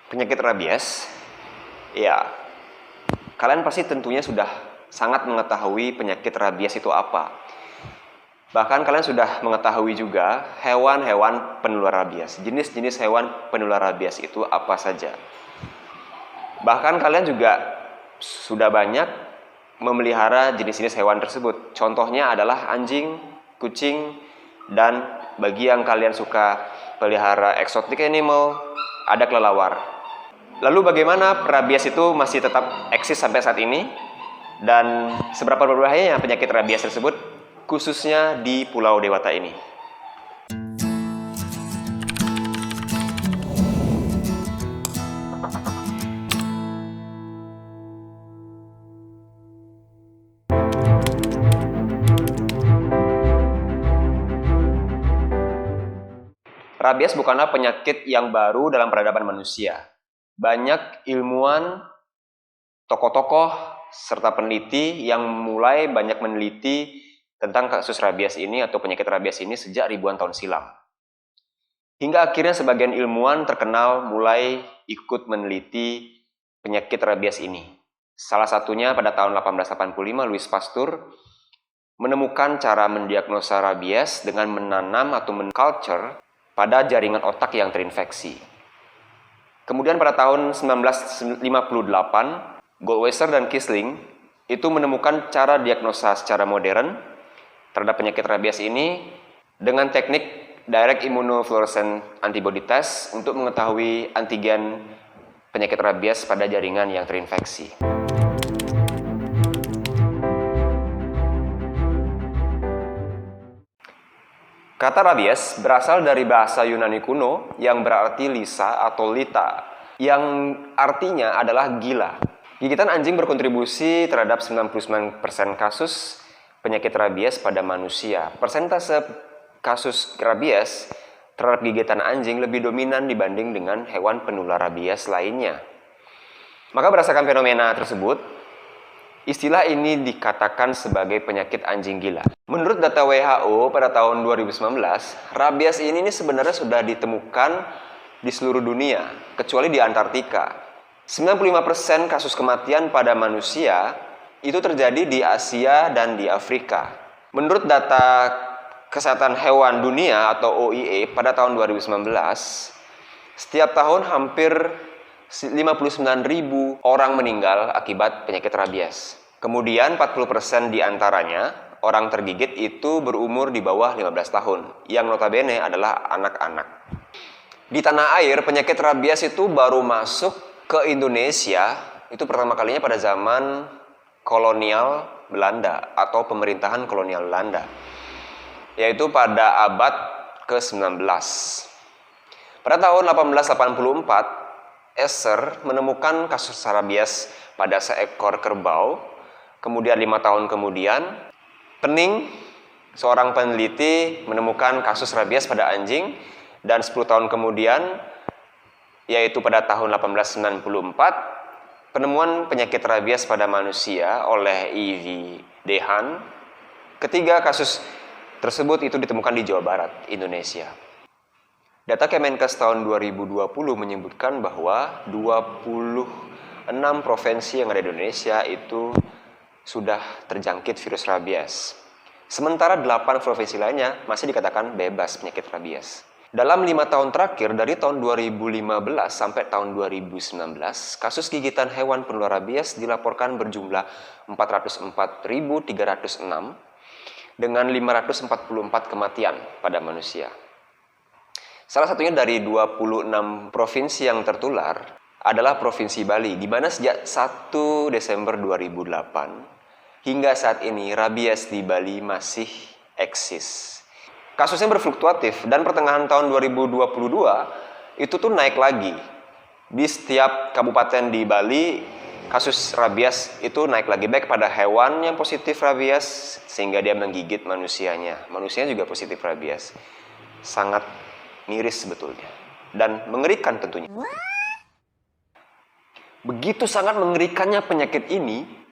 Penyakit rabies, ya, kalian pasti tentunya sudah sangat mengetahui penyakit rabies itu apa. Bahkan kalian sudah mengetahui juga hewan-hewan penular rabies, jenis-jenis hewan penular rabies itu apa saja. Bahkan kalian juga sudah banyak memelihara jenis-jenis hewan tersebut. Contohnya adalah anjing, kucing, dan bagi yang kalian suka pelihara exotic animal, ada kelelawar. Lalu bagaimana rabies itu masih tetap eksis sampai saat ini? Dan seberapa berbahayanya penyakit rabies tersebut, khususnya di Pulau Dewata ini? Rabies bukanlah penyakit yang baru dalam peradaban manusia. Banyak ilmuwan, tokoh-tokoh, serta peneliti yang mulai banyak meneliti tentang kasus rabies ini atau penyakit rabies ini sejak ribuan tahun silam. Hingga akhirnya sebagian ilmuwan terkenal mulai ikut meneliti penyakit rabies ini. Salah satunya pada tahun 1885, Louis Pasteur menemukan cara mendiagnosa rabies dengan menanam atau men-culture pada jaringan otak yang terinfeksi. Kemudian pada tahun 1958, Goldwasser dan Quisling itu menemukan cara diagnosa secara modern terhadap penyakit rabies ini dengan teknik direct immunofluorescent antibody test untuk mengetahui antigen penyakit rabies pada jaringan yang terinfeksi. Kata rabies berasal dari bahasa Yunani kuno yang berarti lisa atau lita, yang artinya adalah gila. Gigitan anjing berkontribusi terhadap 99% kasus penyakit rabies pada manusia. Persentase kasus rabies terhadap gigitan anjing lebih dominan dibanding dengan hewan penular rabies lainnya. Maka berdasarkan fenomena tersebut, istilah ini dikatakan sebagai penyakit anjing gila. Menurut data WHO pada tahun 2019, rabies ini sebenarnya sudah ditemukan di seluruh dunia, kecuali di Antartika. 95% kasus kematian pada manusia itu terjadi di Asia dan di Afrika. Menurut data Kesehatan Hewan Dunia atau OIE pada tahun 2019, setiap tahun hampir 59.000 orang meninggal akibat penyakit rabies. Kemudian 40% diantaranya orang tergigit itu berumur di bawah 15 tahun, yang notabene adalah anak-anak. Di tanah air, penyakit rabies itu baru masuk ke Indonesia, itu pertama kalinya pada zaman kolonial Belanda atau pemerintahan kolonial Belanda, yaitu pada abad ke-19. Pada tahun 1884, Esser menemukan kasus rabies pada seekor kerbau. Kemudian 5 tahun kemudian, Penning, seorang peneliti, menemukan kasus rabies pada anjing. Dan 10 tahun kemudian, yaitu pada tahun 1894, penemuan penyakit rabies pada manusia oleh E.V. Dehaene. Ketiga kasus tersebut itu ditemukan di Jawa Barat, Indonesia. Data Kemenkes tahun 2020 menyebutkan bahwa 26 provinsi yang ada di Indonesia itu sudah terjangkit virus rabies. Sementara 8 provinsi lainnya masih dikatakan bebas penyakit rabies. Dalam 5 tahun terakhir, dari tahun 2015 sampai tahun 2019, kasus gigitan hewan penular rabies dilaporkan berjumlah 404.306 dengan 544 kematian pada manusia. Salah satunya dari 26 provinsi yang tertular adalah Provinsi Bali, di mana sejak 1 Desember 2008 hingga saat ini rabies di Bali masih eksis. Kasusnya berfluktuatif dan pertengahan tahun 2022 itu tuh naik lagi. Di setiap kabupaten di Bali kasus rabies itu naik lagi, baik pada hewan yang positif rabies sehingga dia menggigit manusianya. Manusianya juga positif rabies. Sangat miris sebetulnya dan mengerikan tentunya. Begitu sangat mengerikannya penyakit ini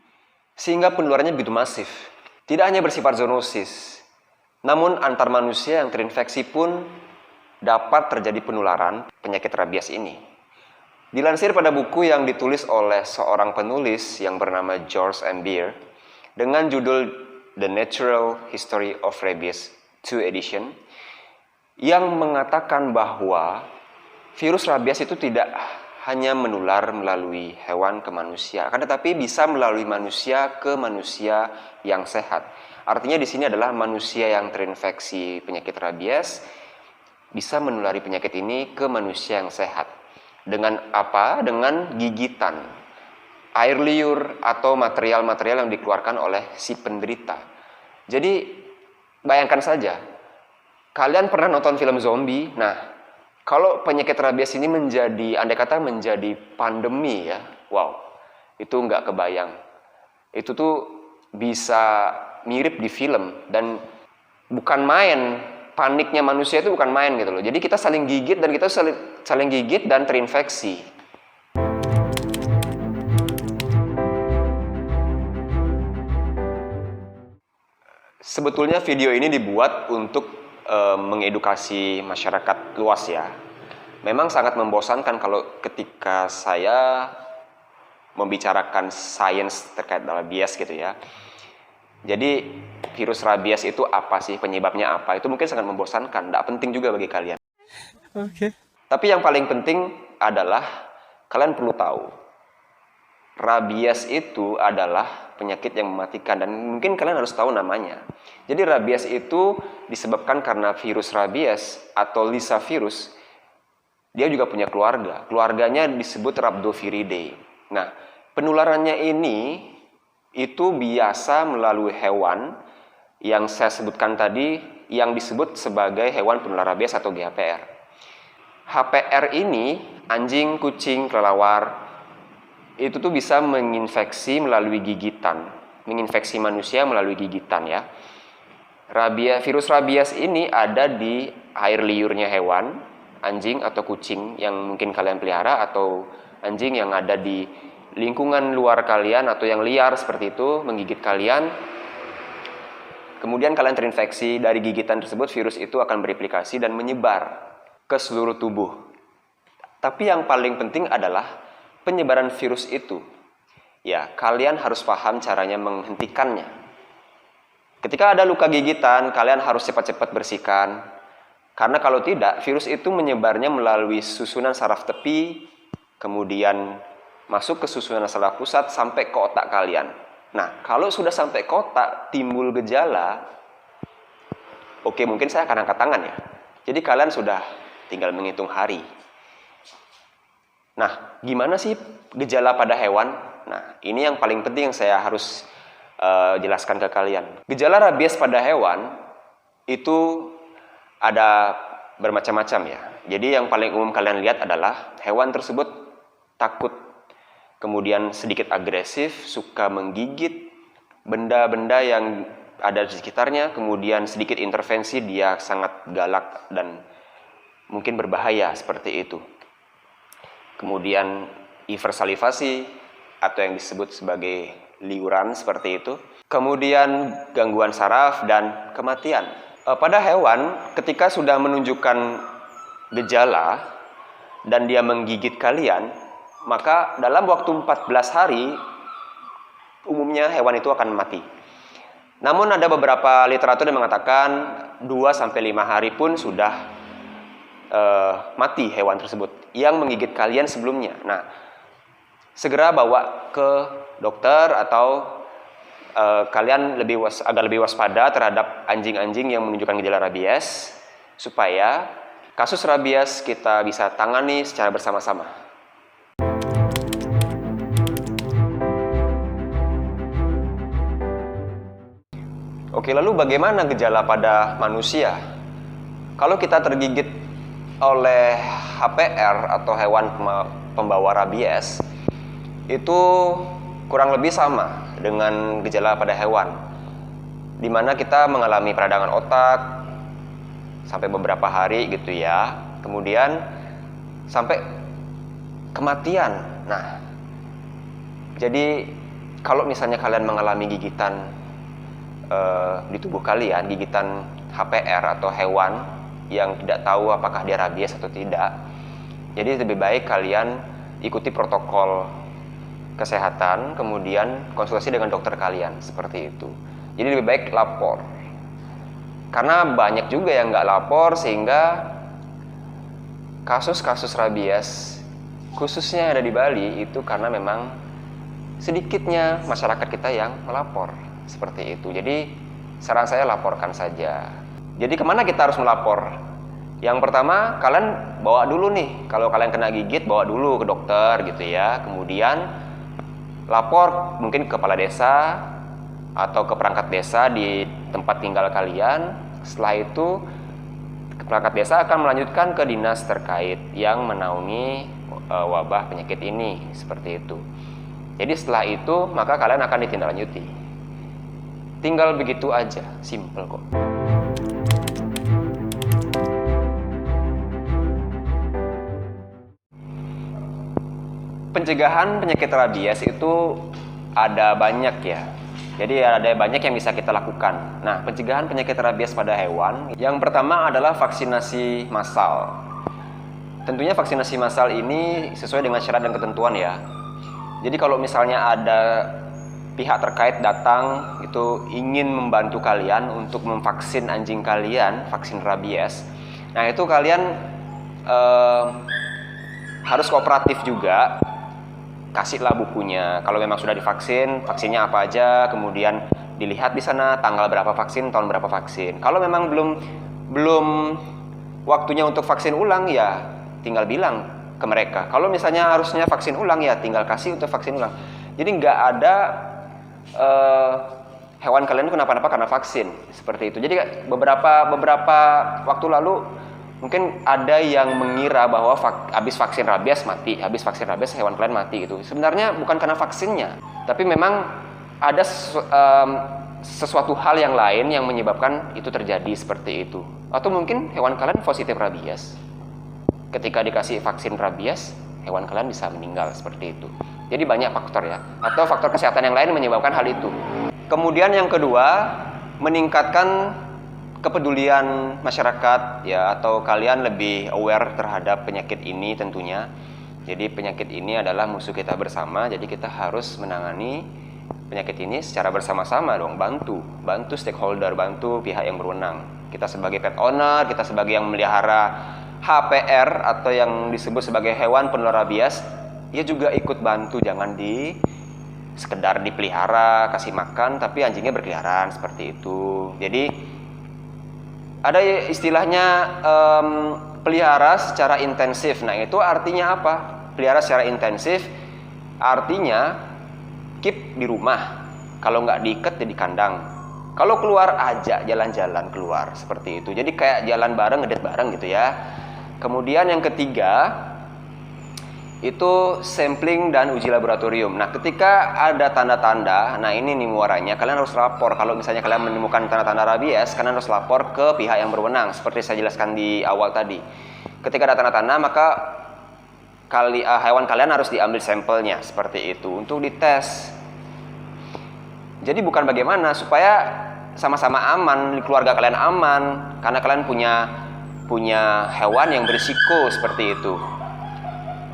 sehingga penularannya begitu masif. Tidak hanya bersifat zoonosis, namun antar manusia yang terinfeksi pun dapat terjadi penularan penyakit rabies ini. Dilansir pada buku yang ditulis oleh seorang penulis yang bernama George M. Beer dengan judul The Natural History of Rabies 2 Edition, yang mengatakan bahwa virus rabies itu tidak hanya menular melalui hewan ke manusia, akan tetapi bisa melalui manusia ke manusia yang sehat. Artinya di sini adalah manusia yang terinfeksi penyakit rabies bisa menulari penyakit ini ke manusia yang sehat. Dengan apa? Dengan gigitan, air liur, atau material-material yang dikeluarkan oleh si penderita. Jadi, bayangkan saja, kalian pernah nonton film zombie? Nah, kalau penyakit rabies ini menjadi, andai kata menjadi pandemi ya, wow, itu nggak kebayang. Itu tuh bisa mirip di film, dan bukan main. Paniknya manusia itu bukan main gitu loh. Jadi kita saling gigit dan kita saling gigit dan terinfeksi. Sebetulnya video ini dibuat untuk mengedukasi masyarakat luas ya. Memang sangat membosankan kalau ketika saya membicarakan sains terkait rabies gitu ya. Jadi virus rabies itu apa sih, penyebabnya apa? Itu mungkin sangat membosankan, tidak penting juga bagi kalian. Oke. Tapi yang paling penting adalah kalian perlu tahu, rabies itu adalah penyakit yang mematikan dan mungkin kalian harus tahu namanya. Jadi rabies itu disebabkan karena virus rabies atau Lissa virus. Dia juga punya keluarga. Keluarganya disebut Rhabdoviridae. Nah, penularannya ini itu biasa melalui hewan yang saya sebutkan tadi, yang disebut sebagai hewan penular rabies atau GHPR. HPR ini, anjing, kucing, kelelawar, itu tuh bisa menginfeksi melalui gigitan, menginfeksi manusia melalui gigitan ya. Virus rabies ini ada di air liurnya hewan, anjing atau kucing yang mungkin kalian pelihara, atau anjing yang ada di lingkungan luar kalian atau yang liar seperti itu menggigit kalian. Kemudian kalian terinfeksi, dari gigitan tersebut virus itu akan bereplikasi dan menyebar ke seluruh tubuh. Tapi yang paling penting adalah penyebaran virus itu. Ya, kalian harus paham caranya menghentikannya. Ketika ada luka gigitan, kalian harus cepat-cepat bersihkan. Karena kalau tidak, virus itu menyebarnya melalui susunan saraf tepi, kemudian masuk ke susunan saraf pusat sampai ke otak kalian. Nah, kalau sudah sampai ke otak, timbul gejala, oke, mungkin saya akan angkat tangan ya. Jadi kalian sudah tinggal menghitung hari. Nah, gimana sih gejala pada hewan? Nah, ini yang paling penting yang saya harus jelaskan ke kalian. Gejala rabies pada hewan itu ada bermacam-macam ya. Jadi yang paling umum kalian lihat adalah hewan tersebut takut, kemudian sedikit agresif, suka menggigit benda-benda yang ada di sekitarnya, kemudian sedikit intervensi dia sangat galak dan mungkin berbahaya seperti itu. Kemudian hipersalivasi atau yang disebut sebagai liuran seperti itu. Kemudian gangguan saraf dan kematian. Pada hewan ketika sudah menunjukkan gejala dan dia menggigit kalian, maka dalam waktu 14 hari umumnya hewan itu akan mati. Namun ada beberapa literatur yang mengatakan 2-5 hari pun sudah mati hewan tersebut yang menggigit kalian sebelumnya. Nah, segera bawa ke dokter atau kalian agak lebih waspada terhadap anjing-anjing yang menunjukkan gejala rabies supaya kasus rabies kita bisa tangani secara bersama-sama. Oke, lalu bagaimana gejala pada manusia? Kalau kita tergigit oleh HPR atau hewan pembawa rabies, itu kurang lebih sama dengan gejala pada hewan, di mana kita mengalami peradangan otak sampai beberapa hari gitu ya, kemudian sampai kematian. Nah, jadi kalau misalnya kalian mengalami gigitan di tubuh kalian, gigitan HPR atau hewan yang tidak tahu apakah dia rabies atau tidak, jadi lebih baik kalian ikuti protokol kesehatan, kemudian konsultasi dengan dokter kalian, seperti itu. Jadi lebih baik lapor. Karena banyak juga yang nggak lapor, sehingga kasus-kasus rabies, khususnya yang ada di Bali, itu karena memang sedikitnya masyarakat kita yang melapor, seperti itu. Jadi saran saya laporkan saja. Jadi kemana kita harus melapor? Yang pertama, kalian bawa dulu nih, kalau kalian kena gigit, bawa dulu ke dokter gitu ya. Kemudian lapor mungkin ke kepala desa atau ke perangkat desa di tempat tinggal kalian. Setelah itu perangkat desa akan melanjutkan ke dinas terkait yang menaungi wabah penyakit ini, seperti itu. Jadi setelah itu maka kalian akan ditindaklanjuti. Tinggal begitu aja, simple kok. Pencegahan penyakit rabies itu ada banyak ya. Jadi ada banyak yang bisa kita lakukan. Nah, pencegahan penyakit rabies pada hewan, yang pertama adalah vaksinasi massal. Tentunya vaksinasi massal ini sesuai dengan syarat dan ketentuan ya. Jadi kalau misalnya ada pihak terkait datang itu ingin membantu kalian untuk memvaksin anjing kalian, vaksin rabies. Nah, itu kalian harus kooperatif juga. Kasihlah bukunya. Kalau memang sudah divaksin, vaksinnya apa aja, kemudian dilihat di sana tanggal berapa vaksin, tahun berapa vaksin. Kalau memang belum waktunya untuk vaksin ulang, ya tinggal bilang ke mereka. Kalau misalnya harusnya vaksin ulang, ya tinggal kasih untuk vaksin ulang. Jadi nggak ada hewan kalian kenapa-napa karena vaksin, seperti itu. Jadi beberapa waktu lalu mungkin ada yang mengira bahwa habis vaksin rabies mati, habis vaksin rabies hewan kalian mati gitu. Sebenarnya bukan karena vaksinnya, tapi memang ada sesuatu hal yang lain yang menyebabkan itu terjadi seperti itu. Atau mungkin hewan kalian positif rabies. Ketika dikasih vaksin rabies, hewan kalian bisa meninggal, seperti itu. Jadi banyak faktor ya, atau faktor kesehatan yang lain menyebabkan hal itu. Kemudian yang kedua, meningkatkan kepedulian masyarakat ya, atau kalian lebih aware terhadap penyakit ini tentunya. Jadi penyakit ini adalah musuh kita bersama, jadi kita harus menangani penyakit ini secara bersama-sama dong, bantu stakeholder, bantu pihak yang berwenang. Kita sebagai pet owner, kita sebagai yang melihara HPR atau yang disebut sebagai hewan penular rabies, dia juga ikut bantu, jangan sekedar dipelihara, kasih makan tapi anjingnya berkeliaran, seperti itu. Jadi ada istilahnya pelihara secara intensif. Nah, itu artinya apa? Pelihara secara intensif artinya keep di rumah. Kalau nggak diikat ya di kandang. Kalau keluar ajak jalan-jalan keluar, seperti itu. Jadi kayak jalan bareng, ngedate bareng gitu ya. Kemudian yang ketiga itu sampling dan uji laboratorium. Nah, ketika ada tanda-tanda, nah ini nih muaranya, kalian harus lapor. Kalau misalnya kalian menemukan tanda-tanda rabies, kalian harus lapor ke pihak yang berwenang, seperti saya jelaskan di awal tadi. Ketika ada tanda-tanda, maka hewan kalian harus diambil sampelnya, seperti itu, untuk dites. Jadi bukan bagaimana supaya sama-sama aman, keluarga kalian aman, karena kalian punya hewan yang berisiko, seperti itu.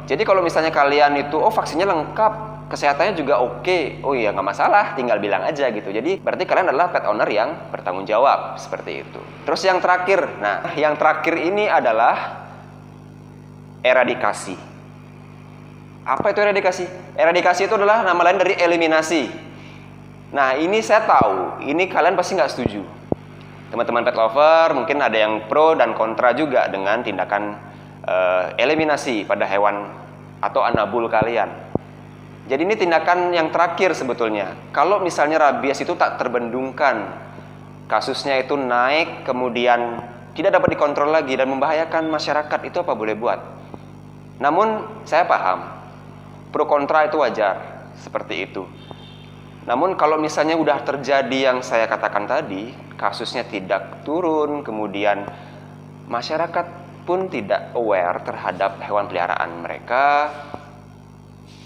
Jadi kalau misalnya kalian itu, vaksinnya lengkap, kesehatannya juga oke, oh iya nggak masalah, tinggal bilang aja gitu. Jadi berarti kalian adalah pet owner yang bertanggung jawab, seperti itu. Terus yang terakhir, yang terakhir ini adalah eradikasi. Apa itu eradikasi? Eradikasi itu adalah nama lain dari eliminasi. Nah, ini saya tahu, ini kalian pasti nggak setuju. Teman-teman pet lover mungkin ada yang pro dan kontra juga dengan tindakan eliminasi pada hewan atau anabul kalian. Jadi ini tindakan yang terakhir sebetulnya. Kalau misalnya rabies itu tak terbendungkan, kasusnya itu naik, kemudian tidak dapat dikontrol lagi dan membahayakan masyarakat, itu apa boleh buat. Namun saya paham, pro kontra itu wajar, seperti itu. Namun kalau misalnya udah terjadi yang saya katakan tadi, kasusnya tidak turun, kemudian masyarakat pun tidak aware terhadap hewan peliharaan mereka,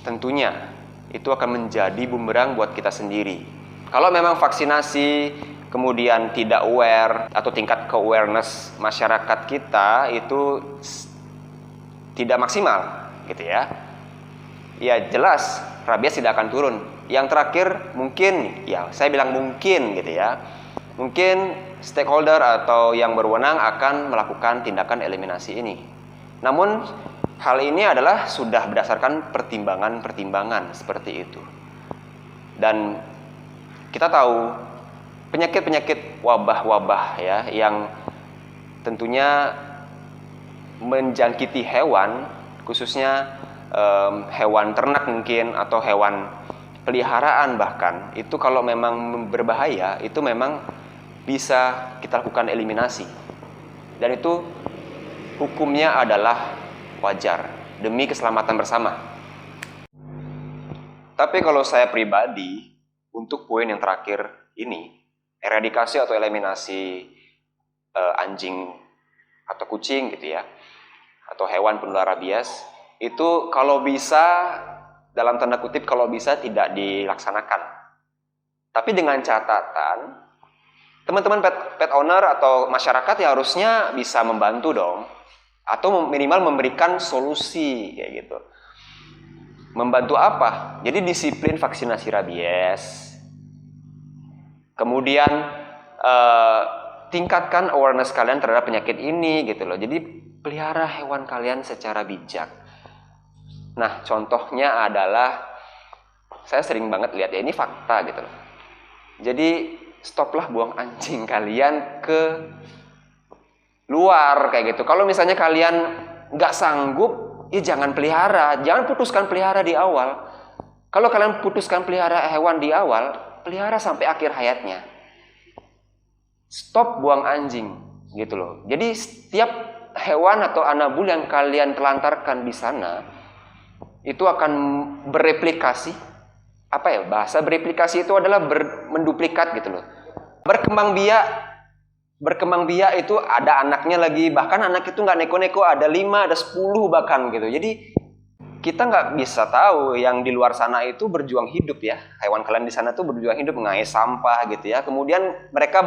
tentunya itu akan menjadi bumerang buat kita sendiri. Kalau memang vaksinasi kemudian tidak aware atau tingkat ke-awareness masyarakat kita itu tidak maksimal gitu ya, ya jelas rabies tidak akan turun. Yang terakhir mungkin, ya saya bilang mungkin gitu ya, mungkin stakeholder atau yang berwenang akan melakukan tindakan eliminasi ini. Namun hal ini adalah sudah berdasarkan pertimbangan-pertimbangan seperti itu. Dan kita tahu penyakit-penyakit wabah-wabah ya yang tentunya menjangkiti hewan, khususnya hewan ternak mungkin atau hewan peliharaan bahkan, itu kalau memang berbahaya itu memang bisa kita lakukan eliminasi. Dan itu hukumnya adalah wajar demi keselamatan bersama. Tapi kalau saya pribadi, untuk poin yang terakhir ini, eradikasi atau eliminasi anjing atau kucing gitu ya, atau hewan penular rabies, itu kalau bisa, dalam tanda kutip kalau bisa tidak dilaksanakan. Tapi dengan catatan, teman-teman pet owner atau masyarakat ya harusnya bisa membantu dong, atau minimal memberikan solusi kayak gitu. Membantu apa? Jadi disiplin vaksinasi rabies. Kemudian tingkatkan awareness kalian terhadap penyakit ini gitu loh. Jadi pelihara hewan kalian secara bijak. Nah, contohnya adalah saya sering banget lihat ya, ini fakta gitu loh. Jadi stoplah buang anjing kalian ke luar kayak gitu. Kalau misalnya kalian nggak sanggup, ya jangan pelihara. Jangan putuskan pelihara di awal. Kalau kalian putuskan pelihara hewan di awal, pelihara sampai akhir hayatnya. Stop buang anjing gitu loh. Jadi setiap hewan atau anabul yang kalian telantarkan di sana itu akan bereplikasi. Apa ya, bahasa bereplikasi itu adalah menduplikat gitu loh. Berkembang biak itu ada anaknya lagi, bahkan anak itu nggak neko-neko, ada 5, ada 10 bahkan gitu. Jadi kita nggak bisa tahu yang di luar sana itu berjuang hidup ya. Hewan kalian di sana tuh berjuang hidup mengais sampah gitu ya. Kemudian mereka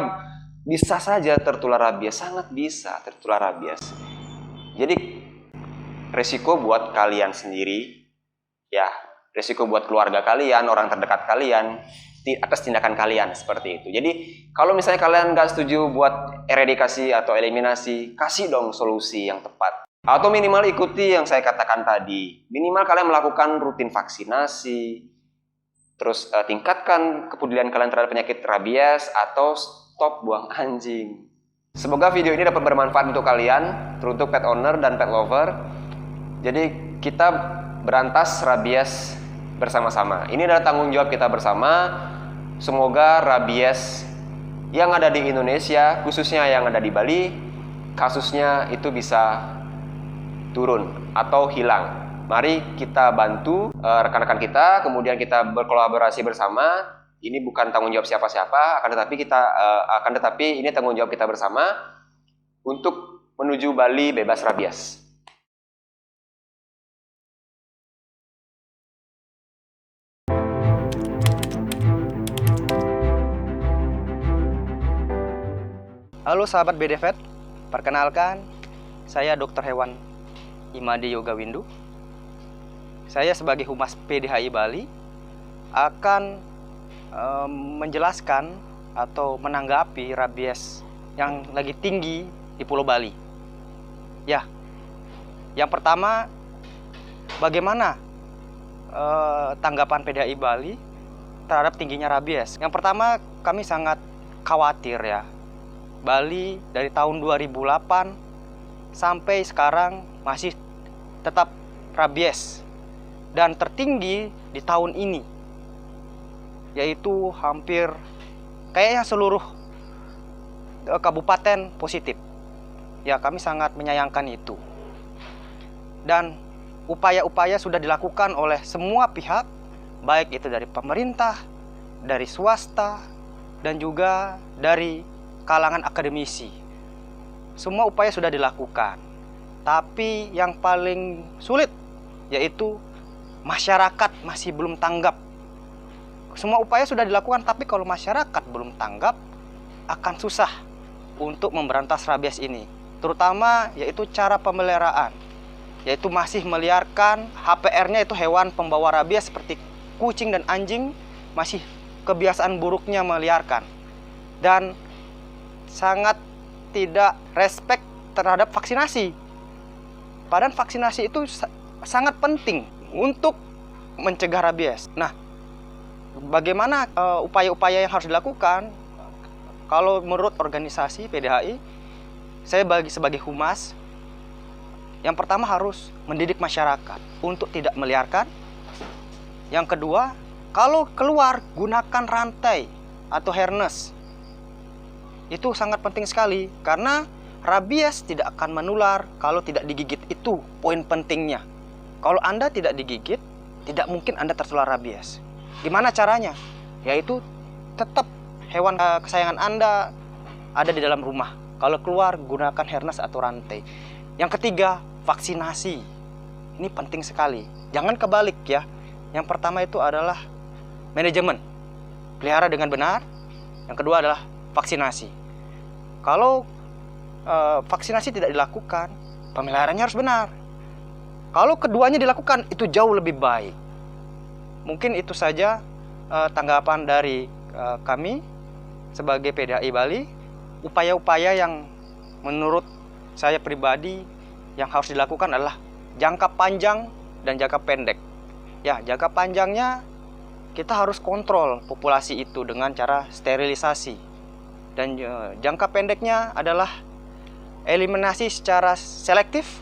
bisa saja tertular rabies, sangat bisa tertular rabies. Jadi resiko buat kalian sendiri, ya resiko buat keluarga kalian, orang terdekat kalian, atas tindakan kalian seperti itu. Jadi kalau misalnya kalian nggak setuju buat eradikasi atau eliminasi, kasih dong solusi yang tepat. Atau minimal ikuti yang saya katakan tadi. Minimal kalian melakukan rutin vaksinasi, terus tingkatkan kepedulian kalian terhadap penyakit rabies, atau stop buang anjing. Semoga video ini dapat bermanfaat untuk kalian, teruntuk pet owner dan pet lover. Jadi kita berantas rabies bersama-sama. Ini adalah tanggung jawab kita bersama. Semoga rabies yang ada di Indonesia, khususnya yang ada di Bali, kasusnya itu bisa turun atau hilang. Mari kita bantu rekan-rekan kita, kemudian kita berkolaborasi bersama. Ini bukan tanggung jawab siapa-siapa, akan tetapi ini tanggung jawab kita bersama untuk menuju Bali bebas rabies. Halo sahabat BDVet, perkenalkan saya Dr. Hewan Imadi Yoga Windu. Saya sebagai Humas PDHI Bali akan menjelaskan atau menanggapi rabies yang lagi tinggi di Pulau Bali. Ya, yang pertama, bagaimana tanggapan PDHI Bali terhadap tingginya rabies? Yang pertama, kami sangat khawatir ya. Bali dari tahun 2008 sampai sekarang masih tetap rabies, dan tertinggi di tahun ini, yaitu hampir kayaknya seluruh kabupaten positif. Ya, kami sangat menyayangkan itu. Dan upaya-upaya sudah dilakukan oleh semua pihak, baik itu dari pemerintah, dari swasta, dan juga dari kalangan akademisi. Semua upaya sudah dilakukan. Tapi yang paling sulit yaitu masyarakat masih belum tanggap. Semua upaya sudah dilakukan, tapi kalau masyarakat belum tanggap, akan susah untuk memberantas rabies ini. Terutama yaitu cara pemeliharaan. yaitu masih meliarkan HPR-nya, itu hewan pembawa rabies seperti kucing dan anjing, masih kebiasaan buruknya meliarkan dan sangat tidak respect terhadap vaksinasi. Padahal vaksinasi itu sangat penting untuk mencegah rabies. Nah, bagaimana upaya-upaya yang harus dilakukan? Kalau menurut organisasi PDHI, saya sebagai humas, yang pertama harus mendidik masyarakat untuk tidak meliarkan. Yang kedua, kalau keluar gunakan rantai atau harness. Itu sangat penting sekali karena rabies tidak akan menular kalau tidak digigit. Itu poin pentingnya. Kalau Anda tidak digigit, tidak mungkin Anda tertular rabies. Gimana caranya? Yaitu tetap hewan kesayangan Anda ada di dalam rumah. Kalau keluar gunakan harness atau rantai. Yang ketiga, vaksinasi. Ini penting sekali. Jangan kebalik ya. Yang pertama itu adalah manajemen. Pelihara dengan benar. Yang kedua adalah vaksinasi. Kalau vaksinasi tidak dilakukan, pemeliharaannya harus benar. Kalau keduanya dilakukan, itu jauh lebih baik. Mungkin itu saja tanggapan dari kami sebagai PDHI Bali. Upaya-upaya yang menurut saya pribadi yang harus dilakukan adalah jangka panjang dan jangka pendek. Ya, jangka panjangnya kita harus kontrol populasi itu dengan cara sterilisasi. Dan jangka pendeknya adalah eliminasi secara selektif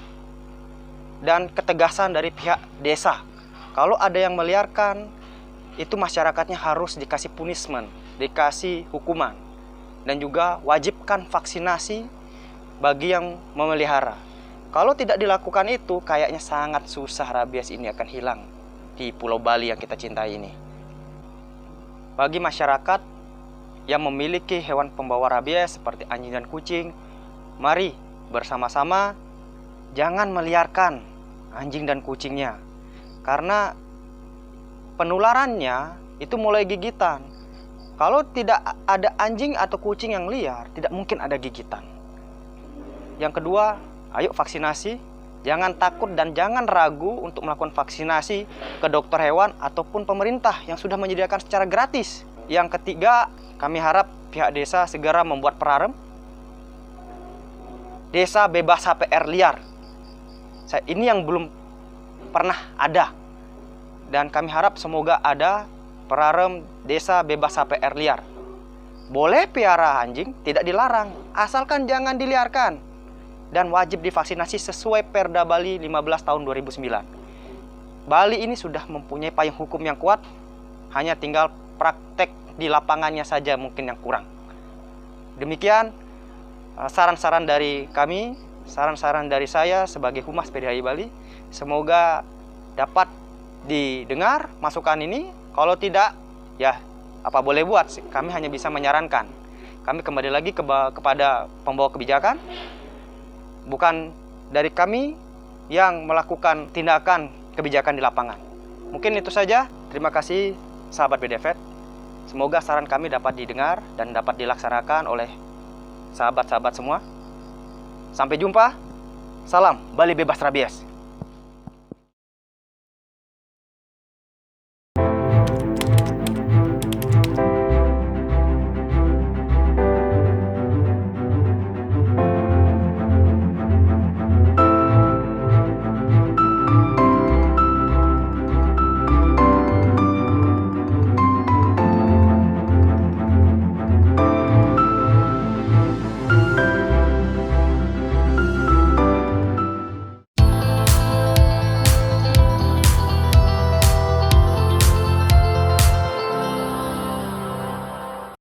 dan ketegasan dari pihak desa. Kalau ada yang meliarkan, itu masyarakatnya harus dikasih punishment, dikasih hukuman. Dan juga wajibkan vaksinasi bagi yang memelihara. Kalau tidak dilakukan itu, kayaknya sangat susah rabies ini akan hilang di Pulau Bali yang kita cintai ini. Bagi masyarakat yang memiliki hewan pembawa rabies seperti anjing dan kucing, mari bersama-sama jangan meliarkan anjing dan kucingnya. Karena penularannya itu mulai gigitan. Kalau tidak ada anjing atau kucing yang liar, tidak mungkin ada gigitan. Yang kedua, ayo vaksinasi. Jangan takut dan jangan ragu untuk melakukan vaksinasi ke dokter hewan ataupun pemerintah yang sudah menyediakan secara gratis. Yang ketiga, kami harap pihak desa segera membuat perarem desa bebas HPR liar. Ini yang belum pernah ada. Dan kami harap semoga ada perarem desa bebas HPR liar. Boleh piara anjing, tidak dilarang, asalkan jangan diliarkan. Dan wajib divaksinasi sesuai Perda Bali 15 tahun 2009. Bali ini sudah mempunyai payung hukum yang kuat, hanya tinggal praktek di lapangannya saja mungkin yang kurang. Demikian saran-saran dari kami, saran-saran dari saya sebagai Humas PDHI Bali. Semoga dapat didengar masukan ini. Kalau tidak, ya apa boleh buat. Kami hanya bisa menyarankan. Kami kembali lagi kepada pembawa kebijakan. Bukan dari kami yang melakukan tindakan kebijakan di lapangan. Mungkin itu saja. Terima kasih sahabat BDFET. Semoga saran kami dapat didengar dan dapat dilaksanakan oleh sahabat-sahabat semua. Sampai jumpa. Salam Bali bebas rabies.